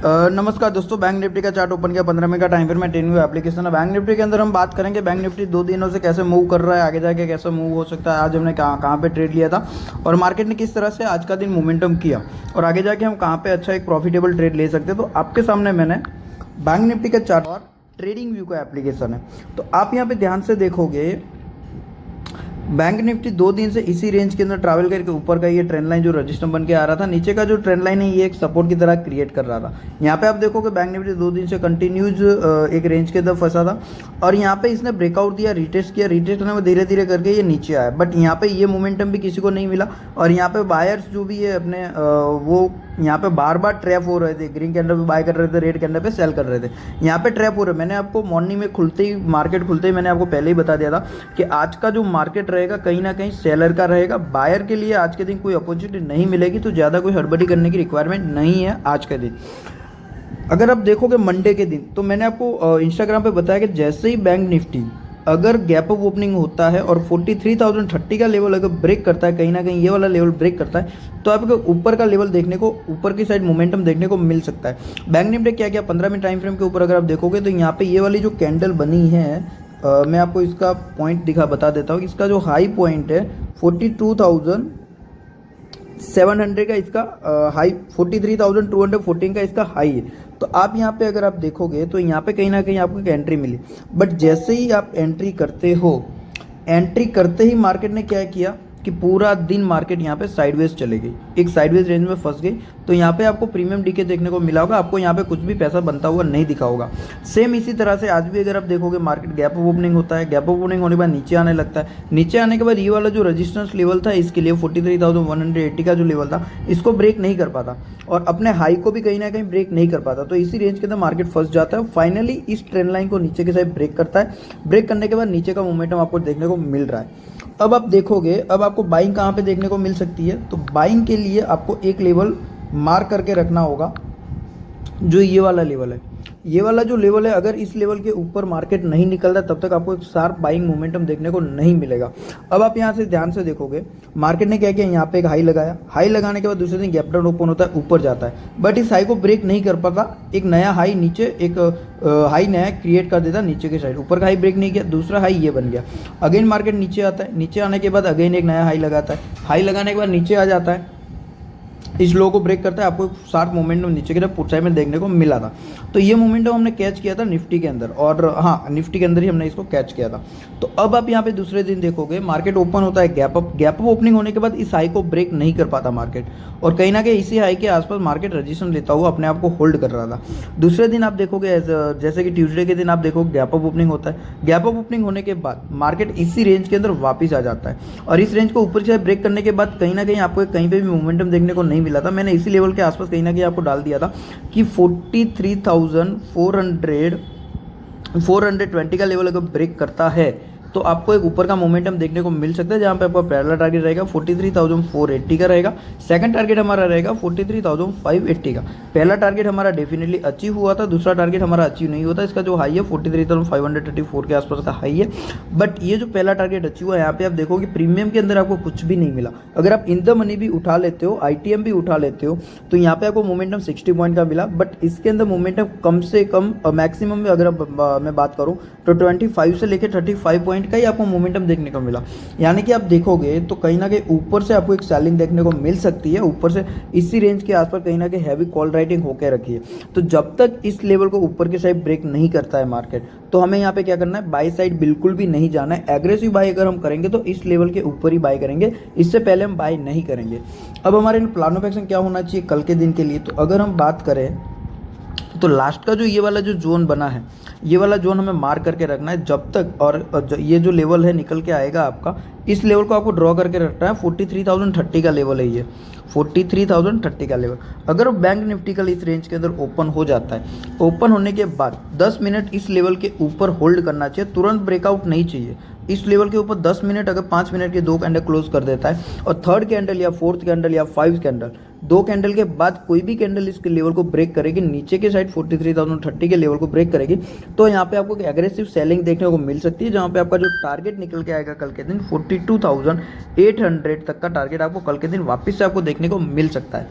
नमस्कार दोस्तों, bank Nifty का चार्ट ओपन किया 15 मिनट का टाइम फ्रेम में ट्रेडिंग एप्लीकेशन है। बैंक निफ्टी के अंदर हम बात करेंगे बैंक निफ्टी 2 दिनों से कैसे मूव कर रहा है, आगे जाके कैसे मूव हो सकता है, आज हमने कहाँ पे ट्रेड लिया था और मार्केट ने किस तरह से आज का दिन मोमेंटम किया और आगे जाके हम कहाँ पे अच्छा एक प्रॉफिटेबल ट्रेड ले सकते हैं। तो आपके सामने मैंने बैंक निफ्टी का चार्ट और ट्रेडिंग व्यू का एप्लीकेशन है। तो आप यहाँ पे ध्यान से देखोगे बैंक निफ्टी 2 दिन से इसी रेंज के अंदर ट्रैवल करके ऊपर का ये ट्रेंड लाइन जो रजिस्टर बन के आ रहा था, नीचे का जो ट्रेंड लाइन है ये एक सपोर्ट की तरह क्रिएट कर रहा था। यहाँ पे आप देखोगे बैंक निफ्टी 2 दिन से कंटिन्यूज एक रेंज के अंदर फंसा था और यहाँ पे इसने ब्रेकआउट दिया, रिटेस्ट किया, रिटेस्ट करने में धीरे धीरे करके ये नीचे आया, बट यहाँ पे ये मोमेंटम भी किसी को नहीं मिला और यहाँ पे बायर्स जो भी है अपने वो यहाँ पे बार बार ट्रैप हो रहे थे। ग्रीन कैंडल पे बाय कर रहे थे, रेड कैंडल पे सेल कर रहे थे, यहाँ पे ट्रैप हो रहे। मैंने आपको मॉर्निंग में खुलते ही, मार्केट खुलते ही मैंने आपको पहले ही बता दिया था कि आज का जो मार्केट रहेगा कहीं ना कहीं सेलर का रहेगा। बायर के लिए आज के दिन कोई अपॉर्चुनिटी नहीं मिलेगी, तो ज़्यादा कोई हड़बड़ी करने की रिक्वायरमेंट नहीं है आज के दिन। अगर आप देखोगे मंडे के दिन, तो मैंने आपको इंस्टाग्राम पे बताया कि जैसे ही बैंक निफ्टी अगर गैप अप ओपनिंग होता है और 43,030 का लेवल अगर ब्रेक करता है, कहीं ना कहीं ये वाला लेवल ब्रेक करता है, तो आपको ऊपर का लेवल देखने को, ऊपर की साइड मोमेंटम देखने को मिल सकता है। बैंक निफ्टी क्या क्या 15 मिनट टाइम फ्रेम के ऊपर अगर आप देखोगे तो यहाँ पे ये वाली जो कैंडल बनी है, मैं आपको इसका पॉइंट बता देता हूँ। इसका जो हाई पॉइंट है 42,700 का इसका हाई, 43,214 का इसका हाई है। तो आप यहाँ पे अगर आप देखोगे तो यहाँ पे कहीं ना कहीं आपको एक एंट्री मिली, बट जैसे ही आप एंट्री करते हो, एंट्री करते ही मार्केट ने क्या किया कि पूरा दिन मार्केट यहाँ पे साइडवेज चले गई, एक साइडवेज रेंज में फंस गई। तो यहाँ पे आपको प्रीमियम डीके देखने को मिला होगा, आपको यहाँ पे कुछ भी पैसा बनता हुआ नहीं दिखा होगा। सेम इसी तरह से आज भी अगर आप देखोगे मार्केट गैप अप ओपनिंग होता है, गैप अप ओपनिंग होने के बाद नीचे आने लगता है, नीचे आने के बाद ये वाला जो रेजिस्टेंस लेवल था इसके लिए 43,180 का जो लेवल था इसको ब्रेक नहीं कर पाता और अपने हाई को भी कहीं ना कहीं ब्रेक नहीं कर पाता। तो इसी रेंज के अंदर मार्केट फंस जाता है। फाइनली इस ट्रेंड लाइन को नीचे के साइड ब्रेक करता है, ब्रेक करने के बाद नीचे का मोमेंटम आपको देखने को मिल रहा है। अब आप देखोगे, अब आपको बाइंग कहाँ पे देखने को मिल सकती है, तो बाइंग के लिए आपको एक लेवल मार्क करके रखना होगा, जो ये वाला लेवल है। ये वाला जो लेवल है, अगर इस लेवल के ऊपर मार्केट नहीं निकलता तब तक आपको एक शार्प बाइंग मोमेंटम देखने को नहीं मिलेगा। अब आप यहाँ से ध्यान से देखोगे मार्केट ने क्या किया, यहाँ पे एक हाई लगाया, हाई लगाने के बाद दूसरे दिन गैप डाउन ओपन होता है, ऊपर जाता है, बट इस हाई को ब्रेक नहीं कर पाता, एक नया हाई नीचे, एक हाई नया क्रिएट कर देता नीचे के साइड। ऊपर का हाई ब्रेक नहीं किया, दूसरा हाई ये बन गया। अगेन मार्केट नीचे आता है, नीचे आने के बाद अगेन एक नया हाई लगाता है, हाई लगाने के बाद नीचे आ जाता है, इस लो को ब्रेक करता है, आपको शार्प मोमेंटम नीचे की तरफ पुट साइड में देखने को मिला था। तो ये मोमेंटम हमने कैच किया था निफ्टी के अंदर, और हाँ निफ्टी के अंदर ही हमने इसको कैच किया था। तो अब आप यहाँ पे दूसरे दिन देखोगे मार्केट ओपन होता है, गैप अप ओपनिंग होने के बाद इस हाई को ब्रेक नहीं कर पाता मार्केट, और कहीं ना कहीं इसी हाई के आसपास मार्केट रजिस्ट्रेशन लेता हुआ अपने आप को होल्ड कर रहा था। दूसरे दिन आप देखोगे जैसे कि ट्यूसडे के दिन आप देखोगे गैप अप ओपनिंग होता है, गैप अप ओपनिंग होने के बाद मार्केट इसी रेंज के अंदर वापस आ जाता है और इस रेंज को ऊपर से ब्रेक करने के बाद कहीं ना कहीं आपको कहीं पे भी मोमेंटम देखने को नहीं मिला था। मैंने इसी लेवल के आसपास कहीं ना कहीं आपको डाल दिया था कि 43,420 का लेवल अगर ब्रेक करता है तो आपको एक ऊपर का मोमेंटम देखने को मिल सकता है, जहां पे आपका पहला टारगेट रहेगा 43,480 का रहेगा, सेकंड टारगेट हमारा रहेगा 43,580 का। पहला टारगेट हमारा डेफिनेटली अचीव हुआ था, दूसरा टारगेट हमारा अचीव नहीं होता। इसका जो हाई है 43,534 के आसपास का हाई है, बट ये जो पहला टारगेट अचीव हुआ है, यहाँ पे आप देखोगे प्रीमियम के अंदर आपको कुछ भी नहीं मिला। अगर आप इन द मनी भी उठा लेते हो, ITM भी उठा लेते हो, तो यहाँ पे आपको मोमेंटम 60 पॉइंट का मिला, बट इसके अंदर मोमेंटम कम से कम मैक्सिमम में अगर मैं बात करूँ तो 25 से लेकर 35 पॉइंट का ही आपको मोमेंटम देखने को मिला। यानी कि आप देखोगे तो कहीं ना कहीं ऊपर से आपको एक सेलिंग देखने को मिल सकती है, ऊपर से इसी रेंज के आसपास कहीं ना कहीं हैवी कॉल राइटिंग होकर रखी है। तो जब तक इस लेवल को ऊपर की साइड ब्रेक नहीं करता है मार्केट, तो हमें यहाँ पे क्या करना है, बाई साइड बिल्कुल भी नहीं जाना है। एग्रेसिव बाई अगर हम करेंगे तो इस लेवल के ऊपर ही बाई करेंगे, इससे पहले हम बाई नहीं करेंगे। अब हमारे प्लान ऑफ एक्शन क्या होना चाहिए कल के दिन के लिए, तो अगर हम बात करें तो लास्ट का जो ये वाला जो जोन बना है, ये वाला जोन हमें मार्क करके रखना है जब तक, और ये जो लेवल है निकल के आएगा आपका, इस लेवल को आपको ड्रॉ करके रखना है। 43,030 का लेवल है ये, 43,030 का लेवल। अगर बैंक निफ्टी का इस रेंज के अंदर ओपन हो जाता है, ओपन होने के बाद 10 मिनट इस लेवल के ऊपर होल्ड करना चाहिए, तुरंत ब्रेकआउट नहीं चाहिए। इस लेवल के ऊपर 10 मिनट, अगर 5 मिनट के 2 कैंडल क्लोज कर देता है और थर्ड कैंडल या फोर्थ कैंडल या 5 कैंडल, 2 कैंडल के बाद कोई भी कैंडल इसके लेवल को ब्रेक करेगी, नीचे के साइड 43,030 के लेवल को ब्रेक करेगी, तो यहाँ पे आपको एग्रेसिव सेलिंग देखने को मिल सकती है, जहाँ पे आपका जो टारगेट निकल के आएगा कल के दिन 42,800 तक का टारगेट आपको कल के दिन वापस से आपको देखने को मिल सकता है।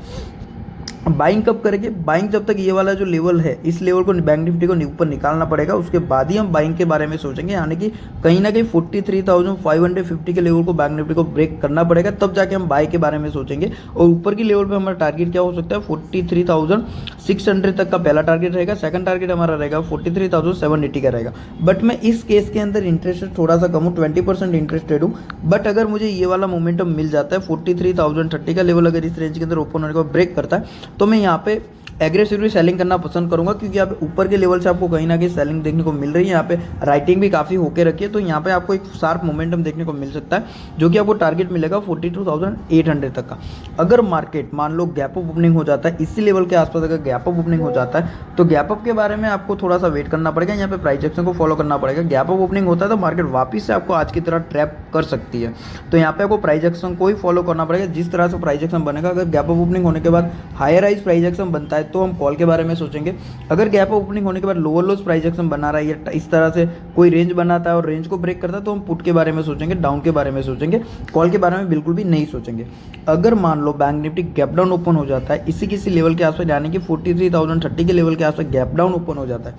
बाइंग कब करेंगे? बाइंग जब तक ये वाला जो लेवल है, इस लेवल को बैंक निफ्टी को ऊपर निकालना पड़ेगा, उसके बाद ही हम बाइंग के बारे में सोचेंगे। यानी कि कहीं ना कहीं 43,550 के लेवल को बैंक निफ्टी को ब्रेक करना पड़ेगा, तब जाके हम बाई के बारे में सोचेंगे। और ऊपर की लेवल पे हमारा टारगेट क्या हो सकता है? 43,600 तक का पहला टारगेट रहेगा। सेकंड टारगेट हमारा रहेगा 43,780 का रहेगा। बट मैं इस केस के अंदर इंटरेस्टेड थोड़ा सा कम हूँ, 20% इंटरेस्टेड हूँ। बट अगर मुझे ये वाला मोमेंटम मिल जाता है, 43,030 का लेवल अगर इस रेंज के अंदर ओपन होने को ब्रेक करता है, तो मैं यहाँ पे एग्रेसिवली सेलिंग करना पसंद करूंगा, क्योंकि यहाँ पे ऊपर के लेवल से आपको कहीं ना कहीं सेलिंग देखने को मिल रही है। यहाँ पे राइटिंग भी काफ़ी होके रखी है, तो यहाँ पे आपको एक शार्प मोमेंटम देखने को मिल सकता है, जो कि आपको टारगेट मिलेगा 42,800 तक का। अगर मार्केट मान लो गैप अप ओपनिंग हो जाता है, इसी लेवल के आसपास अगर गैप अप ओपनिंग हो जाता है, तो गैप अप के बारे में आपको थोड़ा सा वेट करना पड़ेगा, यहाँ पे प्राइस एक्शन को फॉलो करना पड़ेगा। गैप अप ओपनिंग होता है तो मार्केट वापस से आपको आज की तरह ट्रैप कर सकती है, तो यहाँ पे आपको प्राइस एक्शन को ही फॉलो करना पड़ेगा। जिस तरह से प्राइस एक्शन बनेगा, अगर गैप अप ओपनिंग होने के बाद हायर राइज प्राइस एक्शन बनता है, तो हम कॉल के बारे में सोचेंगे। अगर गैप ओपनिंग होने के बाद लोअर लोस प्राइस एक्शन बना रहा है, या इस तरह से कोई रेंज बनाता है और रेंज को ब्रेक करता है, तो हम पुट के बारे में सोचेंगे, डाउन के बारे में सोचेंगे, कॉल के बारे में बिल्कुल भी नहीं सोचेंगे। अगर मान लो bank Nifty gap down open हो जाता है इसी किसी लेवल के आसपास, यानी कि 43,030 के लेवल के आसपास गैप डाउन ओपन हो जाता है,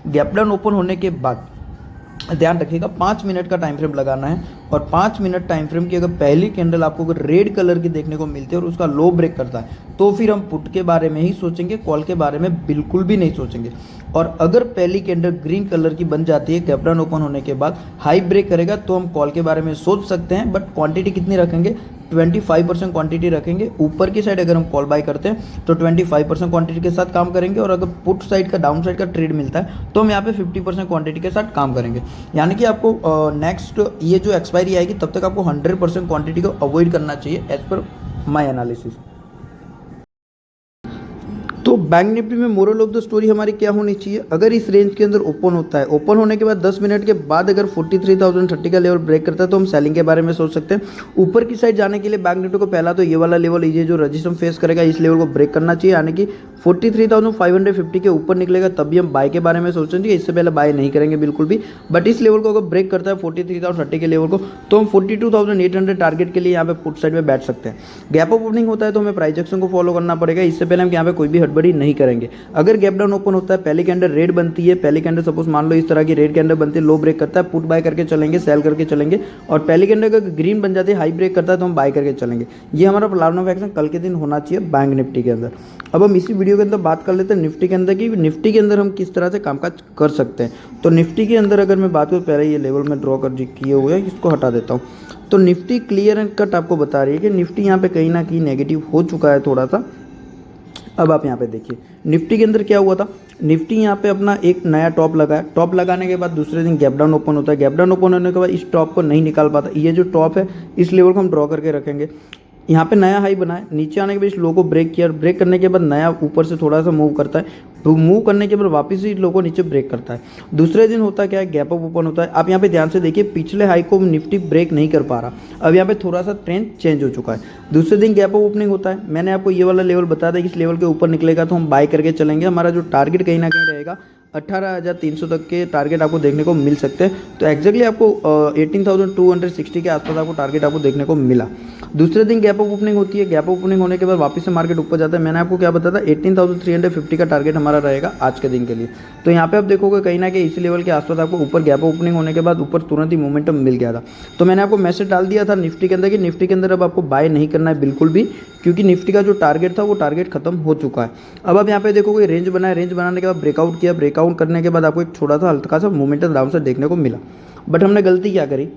गैप डाउन ओपन होने के बाद ध्यान रखिएगा 5 मिनट का टाइम फ्रेम लगाना है, और 5 मिनट टाइम फ्रेम की अगर पहली कैंडल आपको अगर रेड कलर की देखने को मिलती है और उसका लो ब्रेक करता है, तो फिर हम पुट के बारे में ही सोचेंगे, कॉल के बारे में बिल्कुल भी नहीं सोचेंगे। और अगर पहली कैंडल ग्रीन कलर की बन जाती है गैप डाउन ओपन होने के बाद, हाई ब्रेक करेगा, तो हम कॉल के बारे में सोच सकते हैं। बट क्वांटिटी कितनी रखेंगे? 25% क्वांटिटी रखेंगे। ऊपर की साइड अगर हम कॉल बाय करते हैं तो 25% क्वांटिटी के साथ काम करेंगे, और अगर पुट साइड का डाउन साइड का ट्रेड मिलता है तो हम यहाँ पे 50% क्वांटिटी के साथ काम करेंगे। यानी कि आपको नेक्स्ट ये जो एक्सपायरी आएगी तब तक आपको 100% क्वांटिटी को अवॉइड करना चाहिए, एज पर माई एनालिसिस। तो बैंक निफ्टी में मोरल ऑफ द स्टोरी हमारी क्या होनी चाहिए? अगर इस रेंज के अंदर ओपन होता है, ओपन होने के बाद 10 मिनट के बाद अगर 43,030 का लेवल ब्रेक करता है, तो हम सेलिंग के बारे में सोच सकते हैं। ऊपर की साइड जाने के लिए बैंक निफ्टी को पहला तो ये वाला लेवल, ये जो रजिस्टर फेस करेगा, इस लेवल को ब्रेक करना चाहिए, यानी कि 43,550 के ऊपर निकलेगा तभी हम बाय के बारे में सोचेंगे। इससे पहले बाय नहीं करेंगे बिल्कुल भी। बट इस लेवल को अगर ब्रेक करता है 43,030 के लेवल को, तो हम 42,800 टारगेट के लिए यहाँ पे पुट साइड में बैठ सकते हैं। गैप अप ओपनिंग होता है तो हमें प्राइस एक्शन को फॉलो करना पड़ेगा, इससे पहले हम यहाँ पे कोई भी हड़बड़ी नहीं करेंगे। अगर गैप डाउन ओपन होता है, पहली कैंडल रेड बनती है, पहली कैंडल सपोज मान लो इस तरह की रेड कैंडल बनती है, लो ब्रेक करता है, पुट बाय करके चलेंगे, सेल करके चलेंगे। और पहली कैंडल अगर ग्रीन बन जाती है, हाई ब्रेक करता है, तो हम बाय करके चलेंगे। ये हमारा प्लान ऑफ एक्शन कल के दिन होना चाहिए बैंक निफ्टी के अंदर। अब हम इसी वीडियो के अंदर बात कर लेते हैं निफ्टी के अंदर, कि निफ्टी के अंदर हम किस तरह से कामकाज कर सकते हैं। तो निफ्टी के अंदर अगर मैं बात करूँ, पहले ये लेवल में ड्रॉ कर किए हुए हैं, इसको हटा देता हूँ। तो निफ्टी क्लियर एंड कट आपको बता रही है कि निफ्टी यहाँ पे कहीं ना कहीं नेगेटिव हो चुका है थोड़ा सा। अब आप यहाँ पे देखिए निफ्टी के अंदर क्या हुआ था। निफ्टी यहाँ पे अपना एक नया टॉप लगाया, टॉप लगाने के बाद दूसरे दिन गैप डाउन ओपन होता है, गैप डाउन ओपन होने के बाद इस टॉप को नहीं निकाल पाता। ये जो टॉप है, इस लेवल को हम ड्रॉ करके रखेंगे। यहाँ पे नया हाई बनाए, नीचे आने के बाद इस लो को ब्रेक किया, ब्रेक करने के बाद नया ऊपर से थोड़ा सा मूव करता है, तो मूव करने के बाद वापस ही लो को नीचे ब्रेक करता है। दूसरे दिन होता क्या है, गैप अप ओपन होता है। आप यहाँ पे ध्यान से देखिए, पिछले हाई को निफ्टी ब्रेक नहीं कर पा रहा, अब यहाँ पे थोड़ा सा ट्रेंड चेंज हो चुका है। दूसरे दिन गैप अप ओपनिंग होता है, मैंने आपको ये वाला लेवल बताया था, इस लेवल के ऊपर निकलेगा तो हम बाय करके चलेंगे। हमारा जो टारगेट कहीं ना कहीं रहेगा 18,300 तक के टारगेट आपको देखने को मिल सकते हैं। तो एक्जैक्टली आपको 18,260 के आसपास आपको टारगेट आपको देखने को मिला। दूसरे दिन गैप अप ओपनिंग होती है, गैप अप ओपनिंग होने के बाद वापस से मार्केट ऊपर जाता है। मैंने आपको क्या बताया था, 18,350 का टारगेट हमारा रहेगा आज के दिन के लिए। तो यहाँ पे आप देखोगे कहीं ना कहीं इसी लेवल के आसपास आपको ऊपर गैप अप ओपनिंग होने के बाद ऊपर तुरंत ही मोमेंटम मिल गया था। तो मैंने आपको मैसेज डाल दिया था निफ्टी के अंदर कि निफ्टी के अंदर अब आपको बाय नहीं करना है बिल्कुल भी, क्योंकि निफ्टी का जो टारगेट था वो टारगेट खत्म हो चुका है। अब आप यहाँ पे देखोगे रेंज बनाया, रेंज बनाने के बाद ब्रेकआउट किया, ब्रेकआउट करने के बाद आपको एक छोटा सा हल्का सा मोमेंटम डाउन से देखने को मिला। बट हमने गलती क्या करी,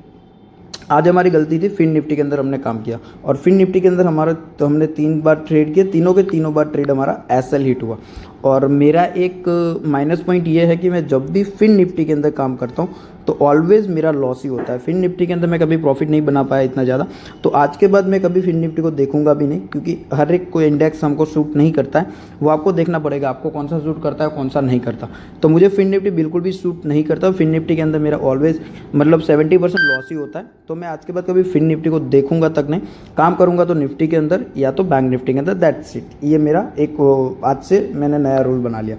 आज हमारी गलती थी, फिन निफ्टी के अंदर हमने काम किया, और फिन निफ्टी के अंदर हमारा तो हमने 3 बार ट्रेड किए, तीनों के तीनों बार ट्रेड हमारा एसएल हिट हुआ। और मेरा एक माइनस पॉइंट ये है कि मैं जब भी फिन निफ्टी के अंदर काम करता हूँ तो ऑलवेज़ मेरा लॉस ही होता है। फिन निफ्टी के अंदर मैं कभी प्रॉफिट नहीं बना पाया इतना ज़्यादा, तो आज के बाद मैं कभी फिन निफ्टी को देखूंगा भी नहीं, क्योंकि हर एक कोई इंडेक्स हमको सूट नहीं करता है। वो आपको देखना पड़ेगा आपको कौन सा सूट करता है कौन सा नहीं करता। तो मुझे फिन निफ्टी बिल्कुल भी सूट नहीं करता। फिन निफ्टी के अंदर मेरा ऑलवेज मतलब 70% लॉस ही होता है। तो मैं आज के बाद कभी फिन निफ्टी को देखूंगा तक नहीं, काम करूंगा तो निफ्टी के अंदर या तो बैंक निफ्टी के अंदर, दैट्स इट। ये मेरा एक आज से मैंने नया रूल बना लिया।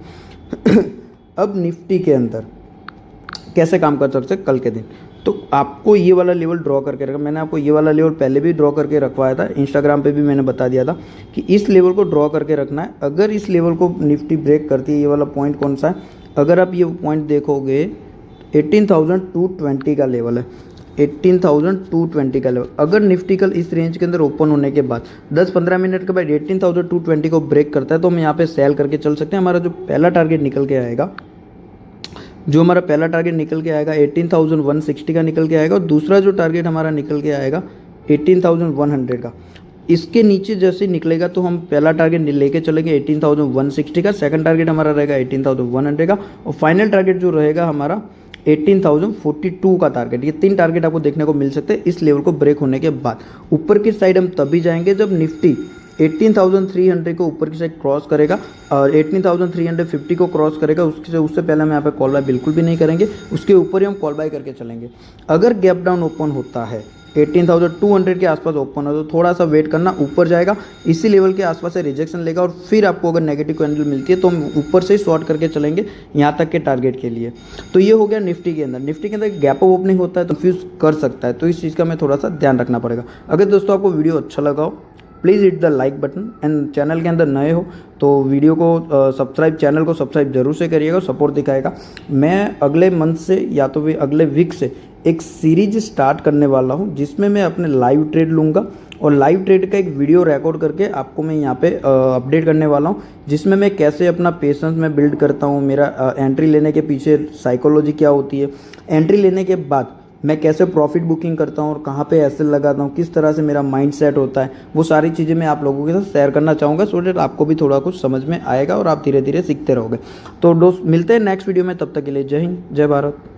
अब निफ्टी के अंदर कैसे काम कर सकते हैं कल के दिन। तो आपको ये वाला लेवल ड्रॉ करके रखा। मैंने आपको ये वाला लेवल पहले भी ड्रॉ करके रखवाया था, इंस्टाग्राम पे भी मैंने बता दिया था कि इस लेवल को ड्रॉ करके रखना है। अगर इस लेवल को निफ्टी ब्रेक करती है, ये वाला पॉइंट कौन सा है, अगर आप ये पॉइंट देखोगे 18,220 का लेवल है, 18,220 का लेवल। अगर निफ्टी कल इस रेंज के अंदर ओपन होने के बाद 10-15 मिनट के बाद 18,220 को ब्रेक करता है तो हम यहाँ पे सेल करके चल सकते हैं। हमारा जो पहला टारगेट निकल के आएगा, जो हमारा पहला टारगेट निकल के आएगा 18,160 का निकल के आएगा, और दूसरा जो टारगेट हमारा निकल के आएगा 18,100 का। इसके नीचे जैसे निकलेगा तो हम पहला टारगेट लेके चलेंगे 18,160 का, सेकंड टारगेट हमारा रहेगा 18,100 का, और फाइनल टारगेट जो रहेगा हमारा 18,042 का टारगेट। ये 3 टारगेट आपको देखने को मिल सकते हैं इस लेवल को ब्रेक होने के बाद। ऊपर की साइड हम तभी जाएंगे जब निफ्टी 18,300 को ऊपर की साइड क्रॉस करेगा और 18,350 को क्रॉस करेगा। उससे पहले हम यहाँ पे कॉल बाय बिल्कुल भी नहीं करेंगे, उसके ऊपर ही हम कॉल बाय करके चलेंगे। अगर गैप डाउन ओपन होता है 18,200 के आसपास ओपन हो तो थोड़ा सा वेट करना, ऊपर जाएगा, इसी लेवल के आसपास से रिजेक्शन लेगा और फिर आपको अगर नेगेटिव कैंडल मिलती है तो हम ऊपर से ही शॉर्ट करके चलेंगे यहाँ तक के टारगेट के लिए। तो ये हो गया निफ्टी के अंदर। निफ्टी के अंदर गैप अप ओपनिंग होता है तो कंफ्यूज कर सकता है, तो इस चीज़ का मैं थोड़ा सा ध्यान रखना पड़ेगा। अगर दोस्तों आपको वीडियो अच्छा लगा हो please hit the like button, and channel के अंदर नए हो तो वीडियो को सब्सक्राइब, चैनल को सब्सक्राइब जरूर से करिएगा, सपोर्ट दिखाएगा। मैं अगले मंथ से या तो भी अगले वीक से एक सीरीज स्टार्ट करने वाला हूं जिसमें मैं अपने लाइव ट्रेड लूँगा और लाइव ट्रेड का एक वीडियो रिकॉर्ड करके आपको मैं यहाँ पे अपडेट करने वाला हूँ, जिसमें मैं कैसे अपना पेशेंस में बिल्ड करता हूँ, मेरा एंट्री लेने के पीछे साइकोलॉजी क्या होती है, एंट्री लेने के बाद मैं कैसे प्रॉफिट बुकिंग करता हूँ और कहाँ पे एसेल लगाता हूँ, किस तरह से मेरा माइंड सेट होता है, वो सारी चीज़ें मैं आप लोगों के साथ शेयर करना चाहूँगा, सो डेट आपको भी थोड़ा कुछ समझ में आएगा और आप धीरे धीरे सीखते रहोगे। तो दोस्त मिलते हैं नेक्स्ट वीडियो में, तब तक के लिए जय हिंद, जय भारत।